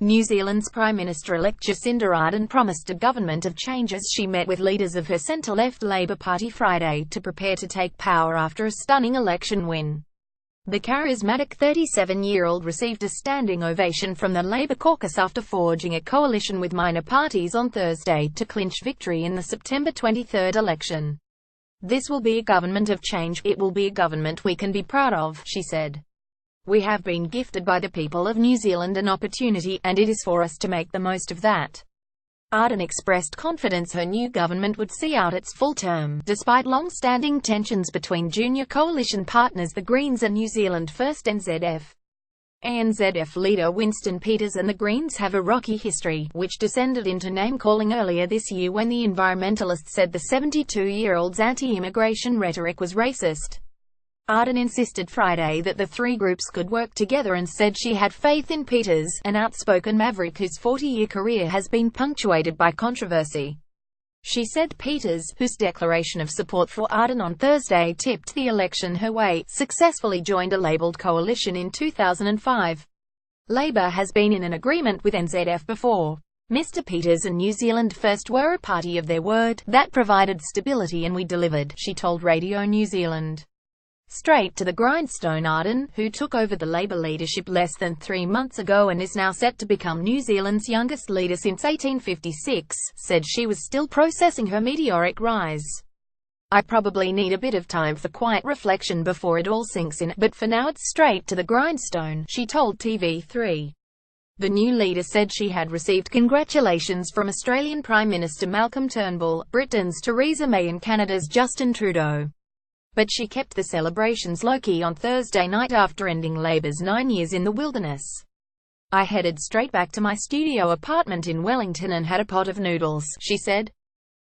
New Zealand's Prime Minister-elect Jacinda Ardern promised a government of change as she met with leaders of her centre-left Labour Party Friday to prepare to take power after a stunning election win. The charismatic 37-year-old received a standing ovation from the Labour caucus after forging a coalition with minor parties on Thursday to clinch victory in the September 23 election. "This will be a government of change. It will be a government we can be proud of," she said. "We have been gifted by the people of New Zealand an opportunity, and it is for us to make the most of that." Ardern expressed confidence her new government would see out its full term, despite long-standing tensions between junior coalition partners the Greens and New Zealand First NZF. ANZF leader Winston Peters and the Greens have a rocky history, which descended into name-calling earlier this year when the environmentalist said the 72-year-old's anti-immigration rhetoric was racist. Ardern insisted Friday that the three groups could work together and said she had faith in Peters, an outspoken maverick whose 40-year career has been punctuated by controversy. She said Peters, whose declaration of support for Ardern on Thursday tipped the election her way, successfully joined a labelled coalition in 2005. Labour has been in an agreement with NZF before. Mr Peters and New Zealand First were a party of their word. That provided stability and we delivered, she told Radio New Zealand. Straight to the grindstone. Ardern, who took over the Labour leadership less than 3 months ago and is now set to become New Zealand's youngest leader since 1856, said she was still processing her meteoric rise. "I probably need a bit of time for quiet reflection before it all sinks in, but for now it's straight to the grindstone," she told TV3. The new leader said she had received congratulations from Australian Prime Minister Malcolm Turnbull, Britain's Theresa May and Canada's Justin Trudeau. But she kept the celebrations low-key on Thursday night after ending Labour's 9 years in the wilderness. "I headed straight back to my studio apartment in Wellington and had a pot of noodles," she said.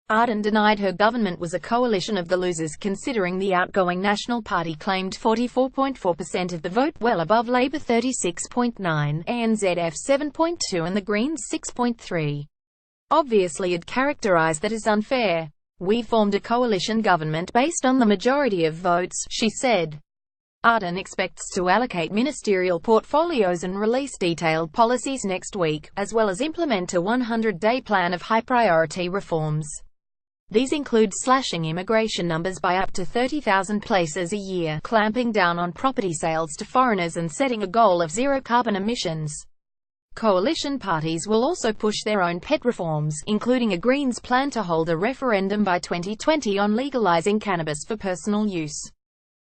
Ardern denied her government was a coalition of the losers considering the outgoing National Party claimed 44.4% of the vote, well above Labour 36.9%, ANZF 7.2% and the Greens 6.3%. "Obviously I'd characterise that as unfair. We formed a coalition government based on the majority of votes," she said. Ardern expects to allocate ministerial portfolios and release detailed policies next week, as well as implement a 100-day plan of high-priority reforms. These include slashing immigration numbers by up to 30,000 places a year, clamping down on property sales to foreigners and setting a goal of zero carbon emissions. Coalition parties will also push their own pet reforms, including a Greens plan to hold a referendum by 2020 on legalizing cannabis for personal use.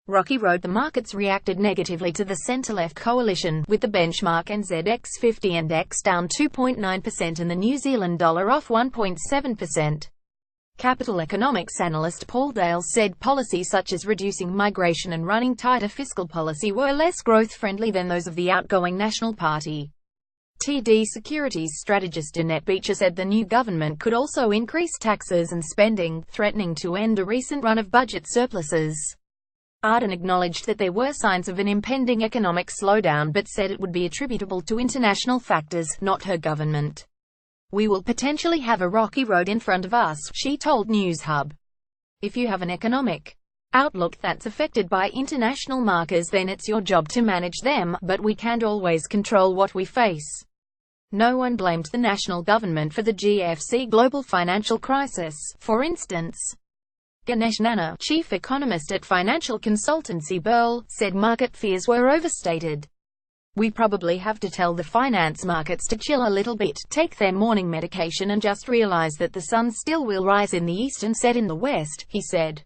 Rocky Road. The markets reacted negatively to the centre-left coalition, with the benchmark NZX 50 index down 2.9% and the New Zealand dollar off 1.7%. Capital economics analyst Paul Dale said policies such as reducing migration and running tighter fiscal policy were less growth-friendly than those of the outgoing National Party. TD Securities strategist Annette Beecher said the new government could also increase taxes and spending, threatening to end a recent run of budget surpluses. Ardern acknowledged that there were signs of an impending economic slowdown but said it would be attributable to international factors, not her government. "We will potentially have a rocky road in front of us," she told NewsHub. "If you have an economic outlook that's affected by international markers, then it's your job to manage them, but we can't always control what we face." No one blamed the national government for the GFC global financial crisis, for instance. Ganesh Nana, chief economist at financial consultancy Burl, said market fears were overstated. "We probably have to tell the finance markets to chill a little bit, take their morning medication and just realize that the sun still will rise in the east and set in the west," he said.